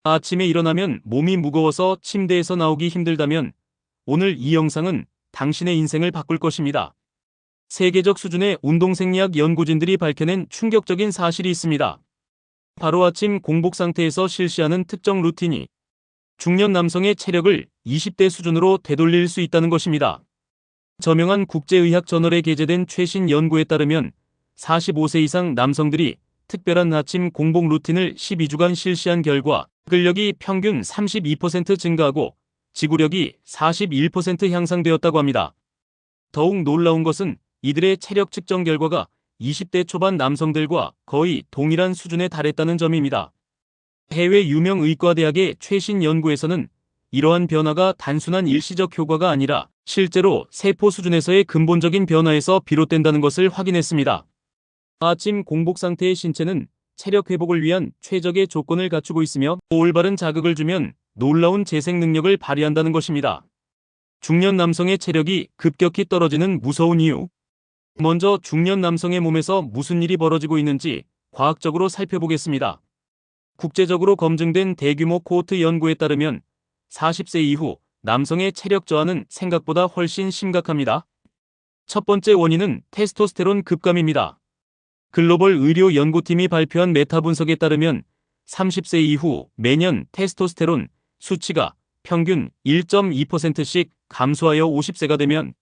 아침에 일어나면 몸이 무거워서 침대에서 나오기 힘들다면 오늘 이 영상은 당신의 인생을 바꿀 것입니다. 세계적 수준의 운동생리학 연구진들이 밝혀낸 충격적인 사실이 있습니다. 바로 아침 공복 상태에서 실시하는 특정 루틴이 중년 남성의 체력을 20대 수준으로 되돌릴 수 있다는 것입니다. 저명한 국제의학 저널에 게재된 최신 연구에 따르면 45세 이상 남성들이 특별한 아침 공복 루틴을 12주간 실시한 결과 근력이 평균 32% 증가하고 지구력이 41% 향상되었다고 합니다. 더욱 놀라운 것은 이들의 체력 측정 결과가 20대 초반 남성들과 거의 동일한 수준에 달했다는 점입니다. 해외 유명 의과대학의 최신 연구에서는 이러한 변화가 단순한 일시적 효과가 아니라 실제로 세포 수준에서의 근본적인 변화에서 비롯된다는 것을 확인했습니다. 아침 공복 상태의 신체는 체력 회복을 위한 최적의 조건을 갖추고 있으며 올바른 자극을 주면 놀라운 재생 능력을 발휘한다는 것입니다. 중년 남성의 체력이 급격히 떨어지는 무서운 이유. 먼저 중년 남성의 몸에서 무슨 일이 벌어지고 있는지 과학적으로 살펴보겠습니다. 국제적으로 검증된 대규모 코호트 연구에 따르면 40세 이후 남성의 체력 저하는 생각보다 훨씬 심각합니다. 첫 번째 원인은 테스토스테론 급감입니다. 글로벌 의료 연구팀이 발표한 메타 분석에 따르면 30세 이후 매년 테스토스테론 수치가 평균 1.2%씩 감소하여 50세가 되면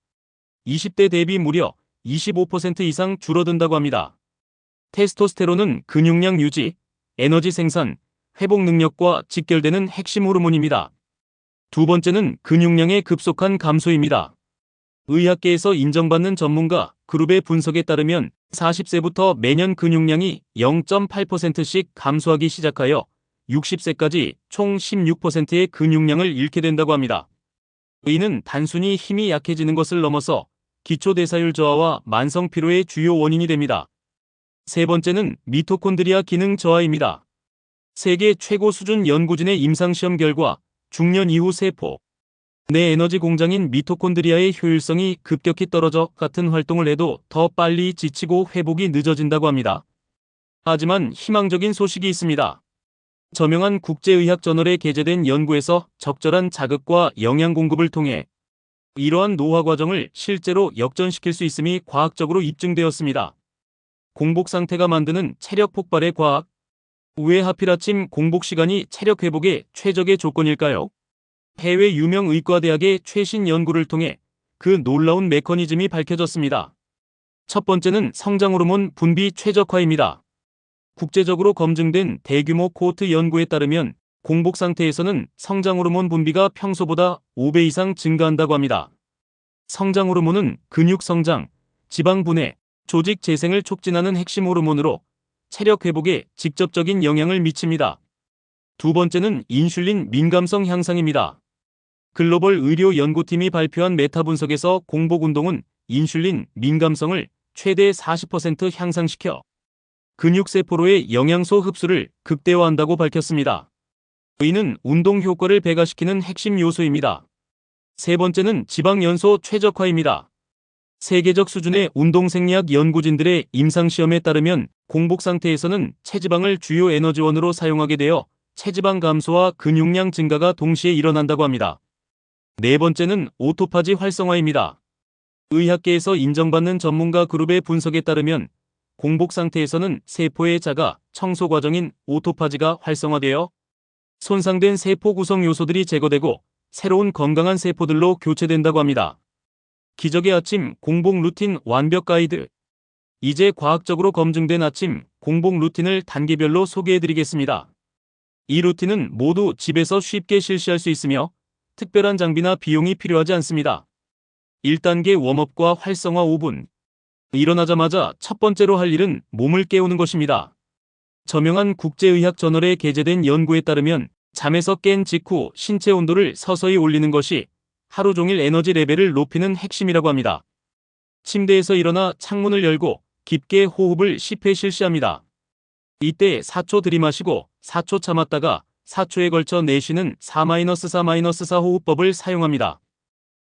20대 대비 무려 25% 이상 줄어든다고 합니다. 테스토스테론은 근육량 유지, 에너지 생산, 회복 능력과 직결되는 핵심 호르몬입니다. 두 번째는 근육량의 급속한 감소입니다. 의학계에서 인정받는 전문가 그룹의 분석에 따르면 40세부터 매년 근육량이 0.8%씩 감소하기 시작하여 60세까지 총 16%의 근육량을 잃게 된다고 합니다. 이는 단순히 힘이 약해지는 것을 넘어서 기초대사율 저하와 만성 피로의 주요 원인이 됩니다. 세 번째는 미토콘드리아 기능 저하입니다. 세계 최고 수준 연구진의 임상시험 결과 중년 이후 세포 내 에너지 공장인 미토콘드리아의 효율성이 급격히 떨어져 같은 활동을 해도 더 빨리 지치고 회복이 늦어진다고 합니다. 하지만 희망적인 소식이 있습니다. 저명한 국제의학 저널에 게재된 연구에서 적절한 자극과 영양 공급을 통해 이러한 노화 과정을 실제로 역전시킬 수 있음이 과학적으로 입증되었습니다. 공복 상태가 만드는 체력 폭발의 과학. 왜 하필 아침 공복 시간이 체력 회복의 최적의 조건일까요? 해외 유명 의과대학의 최신 연구를 통해 그 놀라운 메커니즘이 밝혀졌습니다. 첫 번째는 성장 호르몬 분비 최적화입니다. 국제적으로 검증된 대규모 코호트 연구에 따르면 공복 상태에서는 성장 호르몬 분비가 평소보다 5배 이상 증가한다고 합니다. 성장 호르몬은 근육 성장, 지방 분해, 조직 재생을 촉진하는 핵심 호르몬으로 체력 회복에 직접적인 영향을 미칩니다. 두 번째는 인슐린 민감성 향상입니다. 글로벌 의료 연구팀이 발표한 메타 분석에서 공복 운동은 인슐린 민감성을 최대 40% 향상시켜 근육세포로의 영양소 흡수를 극대화한다고 밝혔습니다. 이는 운동 효과를 배가시키는 핵심 요소입니다. 세 번째는 지방 연소 최적화입니다. 세계적 수준의 운동생리학 연구진들의 임상시험에 따르면 공복 상태에서는 체지방을 주요 에너지원으로 사용하게 되어 체지방 감소와 근육량 증가가 동시에 일어난다고 합니다. 네 번째는 오토파지 활성화입니다. 의학계에서 인정받는 전문가 그룹의 분석에 따르면 공복 상태에서는 세포의 자가 청소 과정인 오토파지가 활성화되어 손상된 세포 구성 요소들이 제거되고 새로운 건강한 세포들로 교체된다고 합니다. 기적의 아침 공복 루틴 완벽 가이드. 이제 과학적으로 검증된 아침 공복 루틴을 단계별로 소개해드리겠습니다. 이 루틴은 모두 집에서 쉽게 실시할 수 있으며 특별한 장비나 비용이 필요하지 않습니다. 1단계 웜업과 활성화 5분. 일어나자마자 첫 번째로 할 일은 몸을 깨우는 것입니다. 저명한 국제의학 저널에 게재된 연구에 따르면 잠에서 깬 직후 신체 온도를 서서히 올리는 것이 하루 종일 에너지 레벨을 높이는 핵심이라고 합니다. 침대에서 일어나 창문을 열고 깊게 호흡을 10회 실시합니다. 이때 4초 들이마시고 4초 참았다가 4초에 걸쳐 내쉬는 4-4-4 호흡법을 사용합니다.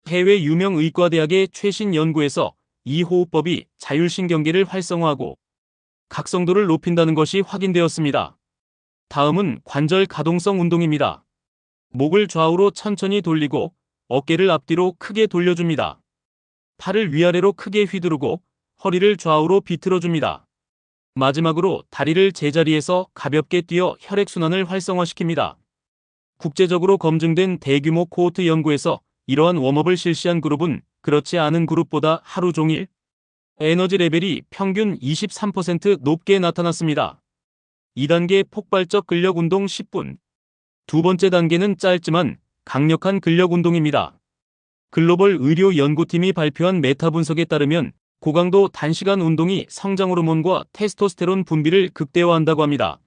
해외 유명 의과대학의 최신 연구에서 이 호흡법이 자율신경계를 활성화하고 각성도를 높인다는 것이 확인되었습니다. 다음은 관절 가동성 운동입니다. 목을 좌우로 천천히 돌리고 어깨를 앞뒤로 크게 돌려줍니다. 팔을 위아래로 크게 휘두르고 허리를 좌우로 비틀어줍니다. 마지막으로 다리를 제자리에서 가볍게 뛰어 혈액순환을 활성화시킵니다. 국제적으로 검증된 대규모 코호트 연구에서 이러한 웜업을 실시한 그룹은 그렇지 않은 그룹보다 하루 종일 에너지 레벨이 평균 23% 높게 나타났습니다. 2단계 폭발적 근력 운동 10분. 두 번째 단계는 짧지만 강력한 근력 운동입니다. 글로벌 의료 연구팀이 발표한 메타 분석에 따르면 고강도 단시간 운동이 성장 호르몬과 테스토스테론 분비를 극대화한다고 합니다.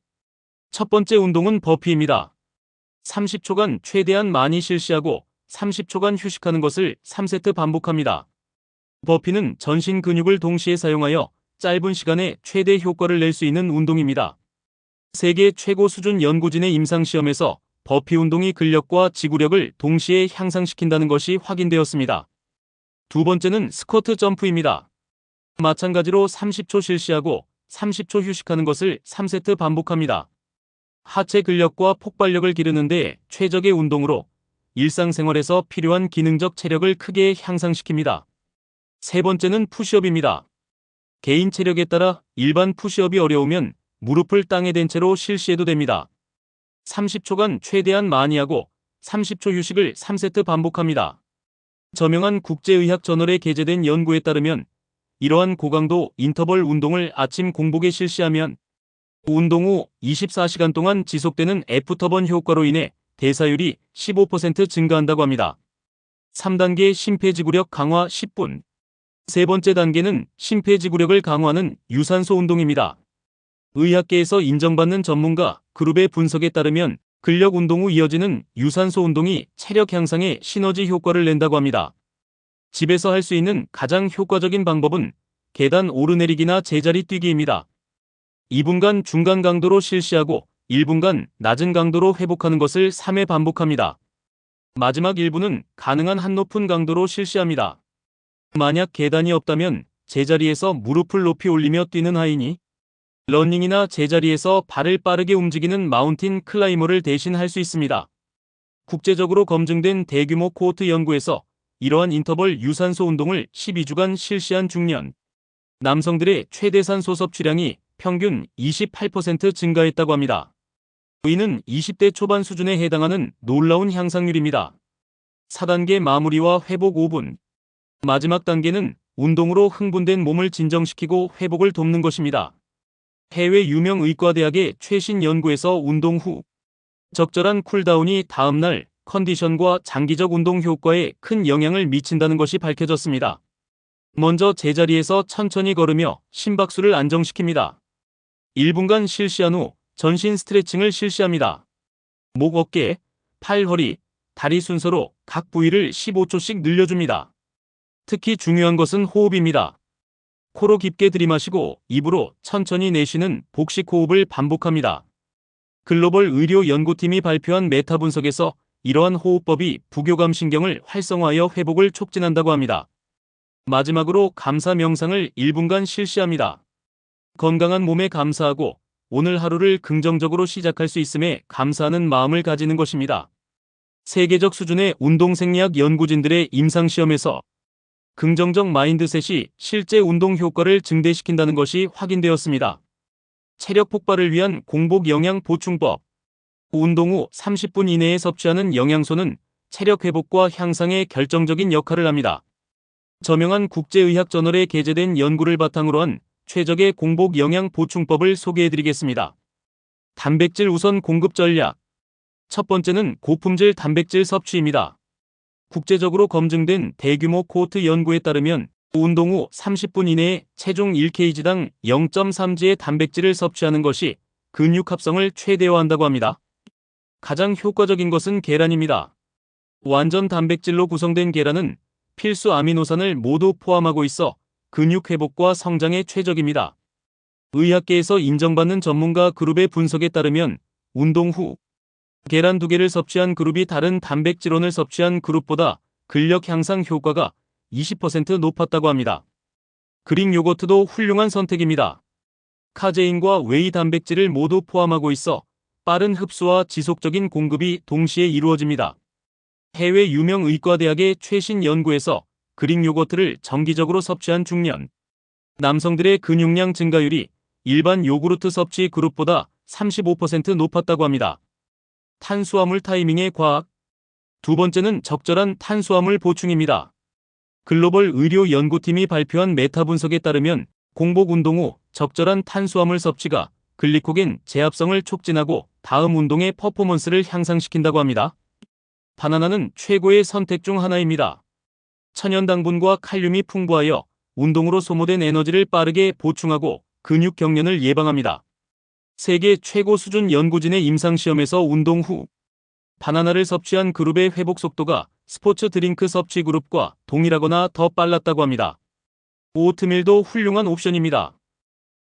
첫 번째 운동은 버피입니다. 30초간 최대한 많이 실시하고 30초간 휴식하는 것을 3세트 반복합니다. 버피는 전신 근육을 동시에 사용하여 짧은 시간에 최대 효과를 낼 수 있는 운동입니다. 세계 최고 수준 연구진의 임상시험에서 버피 운동이 근력과 지구력을 동시에 향상시킨다는 것이 확인되었습니다. 두 번째는 스쿼트 점프입니다. 마찬가지로 30초 실시하고 30초 휴식하는 것을 3세트 반복합니다. 하체 근력과 폭발력을 기르는 데 최적의 운동으로 일상생활에서 필요한 기능적 체력을 크게 향상시킵니다. 세 번째는 푸시업입니다. 개인 체력에 따라 일반 푸시업이 어려우면 무릎을 땅에 댄 채로 실시해도 됩니다. 30초간 최대한 많이 하고 30초 휴식을 3세트 반복합니다. 저명한 국제의학 저널에 게재된 연구에 따르면 이러한 고강도 인터벌 운동을 아침 공복에 실시하면 운동 후 24시간 동안 지속되는 애프터번 효과로 인해 대사율이 15% 증가한다고 합니다. 3단계 심폐지구력 강화 10분. 세 번째 단계는 심폐지구력을 강화하는 유산소 운동입니다. 의학계에서 인정받는 전문가 그룹의 분석에 따르면 근력 운동 후 이어지는 유산소 운동이 체력 향상에 시너지 효과를 낸다고 합니다. 집에서 할 수 있는 가장 효과적인 방법은 계단 오르내리기나 제자리 뛰기입니다. 2분간 중간 강도로 실시하고 1분간 낮은 강도로 회복하는 것을 3회 반복합니다. 마지막 1분은 가능한 한 높은 강도로 실시합니다. 만약 계단이 없다면 제자리에서 무릎을 높이 올리며 뛰는 하이니, 러닝이나 제자리에서 발을 빠르게 움직이는 마운틴 클라이머를 대신 할 수 있습니다. 국제적으로 검증된 대규모 코호트 연구에서 이러한 인터벌 유산소 운동을 12주간 실시한 중년 남성들의 최대산 소섭취량이 평균 28% 증가했다고 합니다. 이는 20대 초반 수준에 해당하는 놀라운 향상률입니다. 4단계 마무리와 회복 5분. 마지막 단계는 운동으로 흥분된 몸을 진정시키고 회복을 돕는 것입니다. 해외 유명 의과대학의 최신 연구에서 운동 후 적절한 쿨다운이 다음날 컨디션과 장기적 운동 효과에 큰 영향을 미친다는 것이 밝혀졌습니다. 먼저 제자리에서 천천히 걸으며 심박수를 안정시킵니다. 1분간 실시한 후 전신 스트레칭을 실시합니다. 목, 어깨, 팔, 허리, 다리 순서로 각 부위를 15초씩 늘려줍니다. 특히 중요한 것은 호흡입니다. 코로 깊게 들이마시고 입으로 천천히 내쉬는 복식 호흡을 반복합니다. 글로벌 의료 연구팀이 발표한 메타 분석에서 이러한 호흡법이 부교감 신경을 활성화하여 회복을 촉진한다고 합니다. 마지막으로 감사 명상을 1분간 실시합니다. 건강한 몸에 감사하고 오늘 하루를 긍정적으로 시작할 수 있음에 감사하는 마음을 가지는 것입니다. 세계적 수준의 운동생리학 연구진들의 임상시험에서 긍정적 마인드셋이 실제 운동 효과를 증대시킨다는 것이 확인되었습니다. 체력 폭발을 위한 공복 영양 보충법. 운동 후 30분 이내에 섭취하는 영양소는 체력 회복과 향상에 결정적인 역할을 합니다. 저명한 국제의학 저널에 게재된 연구를 바탕으로 한 최적의 공복 영양 보충법을 소개해드리겠습니다. 단백질 우선 공급 전략. 첫 번째는 고품질 단백질 섭취입니다. 국제적으로 검증된 대규모 코호트 연구에 따르면 운동 후 30분 이내에 체중 1kg당 0.3g의 단백질을 섭취하는 것이 근육 합성을 최대화한다고 합니다. 가장 효과적인 것은 계란입니다. 완전 단백질로 구성된 계란은 필수 아미노산을 모두 포함하고 있어 근육 회복과 성장에 최적입니다. 의학계에서 인정받는 전문가 그룹의 분석에 따르면 운동 후 계란 2개를 섭취한 그룹이 다른 단백질원을 섭취한 그룹보다 근력 향상 효과가 20% 높았다고 합니다. 그릭 요거트도 훌륭한 선택입니다. 카제인과 웨이 단백질을 모두 포함하고 있어 빠른 흡수와 지속적인 공급이 동시에 이루어집니다. 해외 유명 의과대학의 최신 연구에서 그릭 요거트를 정기적으로 섭취한 중년 남성들의 근육량 증가율이 일반 요구르트 섭취 그룹보다 35% 높았다고 합니다. 탄수화물 타이밍의 과학. 두 번째는 적절한 탄수화물 보충입니다. 글로벌 의료 연구팀이 발표한 메타 분석에 따르면 공복 운동 후 적절한 탄수화물 섭취가 글리코겐 제합성을 촉진하고 다음 운동의 퍼포먼스를 향상시킨다고 합니다. 바나나는 최고의 선택 중 하나입니다. 천연 당분과 칼륨이 풍부하여 운동으로 소모된 에너지를 빠르게 보충하고 근육 경련을 예방합니다. 세계 최고 수준 연구진의 임상시험에서 운동 후 바나나를 섭취한 그룹의 회복 속도가 스포츠 드링크 섭취 그룹과 동일하거나 더 빨랐다고 합니다. 오트밀도 훌륭한 옵션입니다.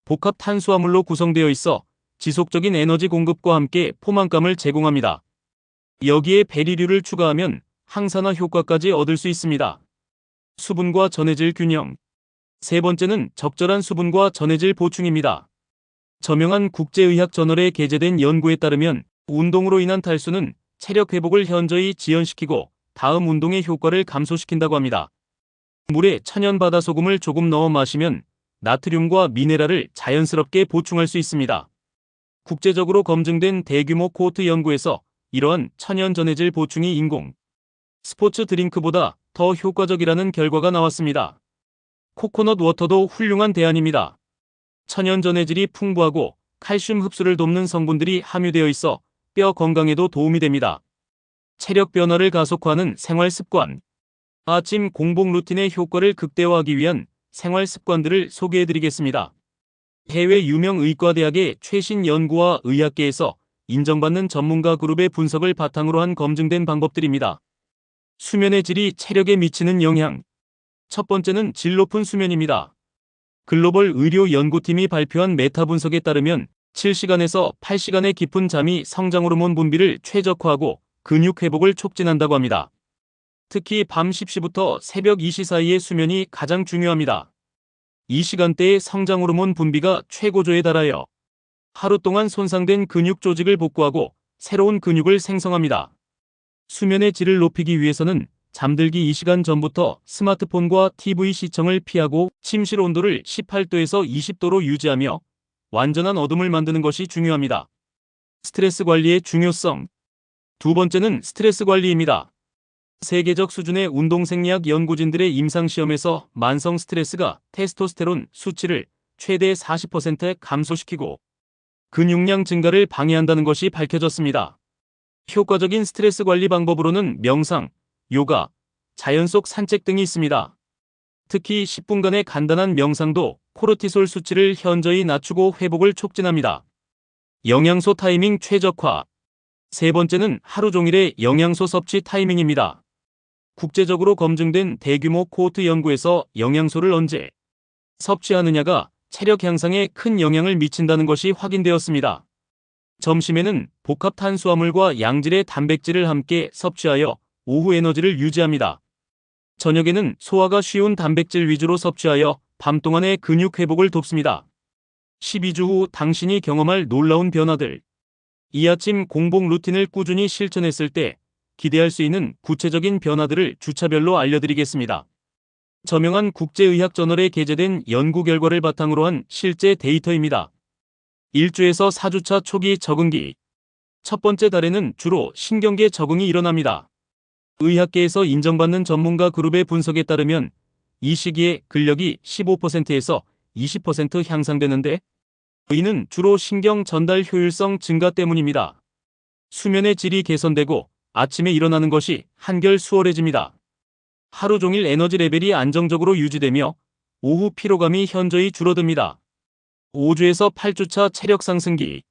복합 탄수화물로 구성되어 있어 지속적인 에너지 공급과 함께 포만감을 제공합니다. 여기에 베리류를 추가하면 항산화 효과까지 얻을 수 있습니다. 수분과 전해질 균형. 세 번째는 적절한 수분과 전해질 보충입니다. 저명한 국제의학 저널에 게재된 연구에 따르면 운동으로 인한 탈수는 체력 회복을 현저히 지연시키고 다음 운동의 효과를 감소시킨다고 합니다. 물에 천연 바다소금을 조금 넣어 마시면 나트륨과 미네랄을 자연스럽게 보충할 수 있습니다. 국제적으로 검증된 대규모 코호트 연구에서 이러한 천연 전해질 보충이 인공 스포츠 드링크보다 더 효과적이라는 결과가 나왔습니다. 코코넛 워터도 훌륭한 대안입니다. 천연 전해질이 풍부하고 칼슘 흡수를 돕는 성분들이 함유되어 있어 뼈 건강에도 도움이 됩니다. 체력 변화를 가속화하는 생활 습관. 아침 공복 루틴의 효과를 극대화하기 위한 생활 습관들을 소개해드리겠습니다. 해외 유명 의과대학의 최신 연구와 의학계에서 인정받는 전문가 그룹의 분석을 바탕으로 한 검증된 방법들입니다. 수면의 질이 체력에 미치는 영향. 첫 번째는 질 높은 수면입니다. 글로벌 의료 연구팀이 발표한 메타 분석에 따르면 7시간에서 8시간의 깊은 잠이 성장 호르몬 분비를 최적화하고 근육 회복을 촉진한다고 합니다. 특히 밤 10시부터 새벽 2시 사이의 수면이 가장 중요합니다. 이 시간대에 성장 호르몬 분비가 최고조에 달하여 하루 동안 손상된 근육 조직을 복구하고 새로운 근육을 생성합니다. 수면의 질을 높이기 위해서는 잠들기 2시간 전부터 스마트폰과 TV 시청을 피하고 침실 온도를 18도에서 20도로 유지하며 완전한 어둠을 만드는 것이 중요합니다. 스트레스 관리의 중요성. 두 번째는 스트레스 관리입니다. 세계적 수준의 운동생리학 연구진들의 임상시험에서 만성 스트레스가 테스토스테론 수치를 최대 40% 감소시키고 근육량 증가를 방해한다는 것이 밝혀졌습니다. 효과적인 스트레스 관리 방법으로는 명상, 요가, 자연 속 산책 등이 있습니다. 특히 10분간의 간단한 명상도 코르티솔 수치를 현저히 낮추고 회복을 촉진합니다. 영양소 타이밍 최적화. 세 번째는 하루 종일의 영양소 섭취 타이밍입니다. 국제적으로 검증된 대규모 코호트 연구에서 영양소를 언제 섭취하느냐가 체력 향상에 큰 영향을 미친다는 것이 확인되었습니다. 점심에는 복합 탄수화물과 양질의 단백질을 함께 섭취하여 오후 에너지를 유지합니다. 저녁에는 소화가 쉬운 단백질 위주로 섭취하여 밤 동안의 근육 회복을 돕습니다. 12주 후 당신이 경험할 놀라운 변화들. 이 아침 공복 루틴을 꾸준히 실천했을 때 기대할 수 있는 구체적인 변화들을 주차별로 알려드리겠습니다. 저명한 국제의학 저널에 게재된 연구 결과를 바탕으로 한 실제 데이터입니다. 1주에서 4주차 초기 적응기. 첫 번째 달에는 주로 신경계 적응이 일어납니다. 의학계에서 인정받는 전문가 그룹의 분석에 따르면 이 시기에 근력이 15%에서 20% 향상되는데 이는 주로 신경 전달 효율성 증가 때문입니다. 수면의 질이 개선되고 아침에 일어나는 것이 한결 수월해집니다. 하루 종일 에너지 레벨이 안정적으로 유지되며 오후 피로감이 현저히 줄어듭니다. 5주에서 8주차 체력 상승기.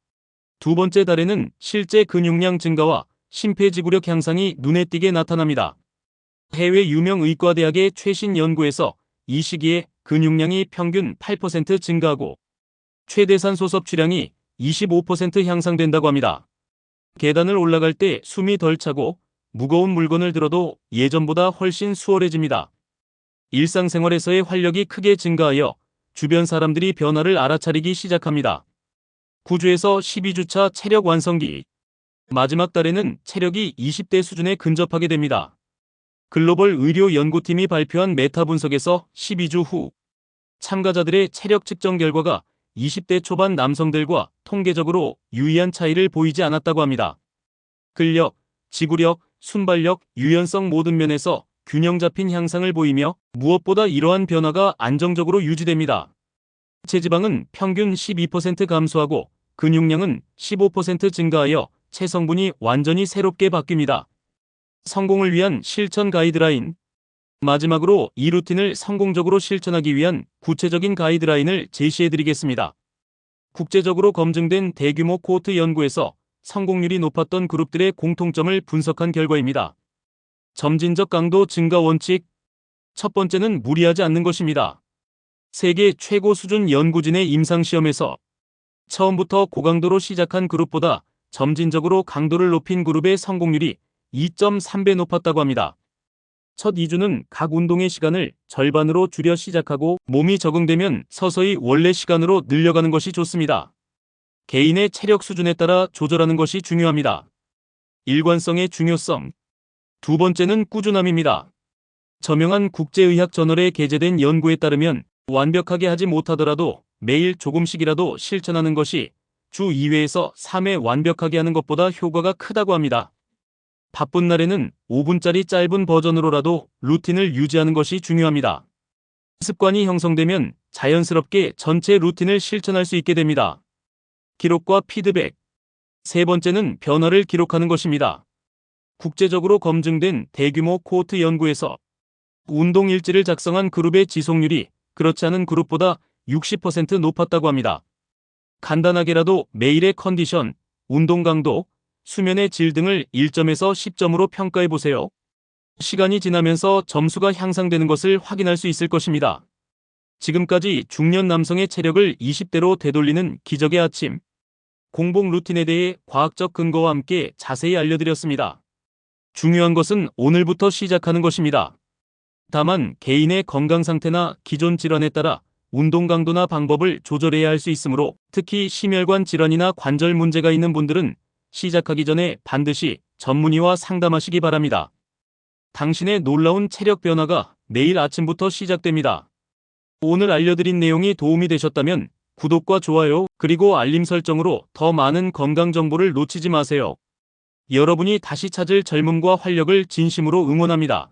두 번째 달에는 실제 근육량 증가와 심폐지구력 향상이 눈에 띄게 나타납니다. 해외 유명 의과대학의 최신 연구에서 이 시기에 근육량이 평균 8% 증가하고 최대산소 섭취량이 25% 향상된다고 합니다. 계단을 올라갈 때 숨이 덜 차고 무거운 물건을 들어도 예전보다 훨씬 수월해집니다. 일상생활에서의 활력이 크게 증가하여 주변 사람들이 변화를 알아차리기 시작합니다. 9주에서 12주차 체력 완성기. 마지막 달에는 체력이 20대 수준에 근접하게 됩니다. 글로벌 의료 연구팀이 발표한 메타 분석에서 12주 후 참가자들의 체력 측정 결과가 20대 초반 남성들과 통계적으로 유의한 차이를 보이지 않았다고 합니다. 근력, 지구력, 순발력, 유연성 모든 면에서 균형 잡힌 향상을 보이며 무엇보다 이러한 변화가 안정적으로 유지됩니다. 체지방은 평균 12% 감소하고 근육량은 15% 증가하여 체성분이 완전히 새롭게 바뀝니다. 성공을 위한 실천 가이드라인. 마지막으로 이 루틴을 성공적으로 실천하기 위한 구체적인 가이드라인을 제시해드리겠습니다. 국제적으로 검증된 대규모 코호트 연구에서 성공률이 높았던 그룹들의 공통점을 분석한 결과입니다. 점진적 강도 증가 원칙. 첫 번째는 무리하지 않는 것입니다. 세계 최고 수준 연구진의 임상시험에서 처음부터 고강도로 시작한 그룹보다 점진적으로 강도를 높인 그룹의 성공률이 2.3배 높았다고 합니다. 첫 2주는 각 운동의 시간을 절반으로 줄여 시작하고 몸이 적응되면 서서히 원래 시간으로 늘려가는 것이 좋습니다. 개인의 체력 수준에 따라 조절하는 것이 중요합니다. 일관성의 중요성. 두 번째는 꾸준함입니다. 저명한 국제의학 저널에 게재된 연구에 따르면 완벽하게 하지 못하더라도 매일 조금씩이라도 실천하는 것이 주 2회에서 3회 완벽하게 하는 것보다 효과가 크다고 합니다. 바쁜 날에는 5분짜리 짧은 버전으로라도 루틴을 유지하는 것이 중요합니다. 습관이 형성되면 자연스럽게 전체 루틴을 실천할 수 있게 됩니다. 기록과 피드백. 세 번째는 변화를 기록하는 것입니다. 국제적으로 검증된 대규모 코호트 연구에서 운동 일지를 작성한 그룹의 지속률이 그렇지 않은 그룹보다 60% 높았다고 합니다. 간단하게라도 매일의 컨디션, 운동 강도, 수면의 질 등을 1점에서 10점으로 평가해 보세요. 시간이 지나면서 점수가 향상되는 것을 확인할 수 있을 것입니다. 지금까지 중년 남성의 체력을 20대로 되돌리는 기적의 아침. 공복 루틴에 대해 과학적 근거와 함께 자세히 알려드렸습니다. 중요한 것은 오늘부터 시작하는 것입니다. 다만 개인의 건강 상태나 기존 질환에 따라 운동 강도나 방법을 조절해야 할 수 있으므로 특히 심혈관 질환이나 관절 문제가 있는 분들은 시작하기 전에 반드시 전문의와 상담하시기 바랍니다. 당신의 놀라운 체력 변화가 내일 아침부터 시작됩니다. 오늘 알려드린 내용이 도움이 되셨다면 구독과 좋아요 그리고 알림 설정으로 더 많은 건강 정보를 놓치지 마세요. 여러분이 다시 찾을 젊음과 활력을 진심으로 응원합니다.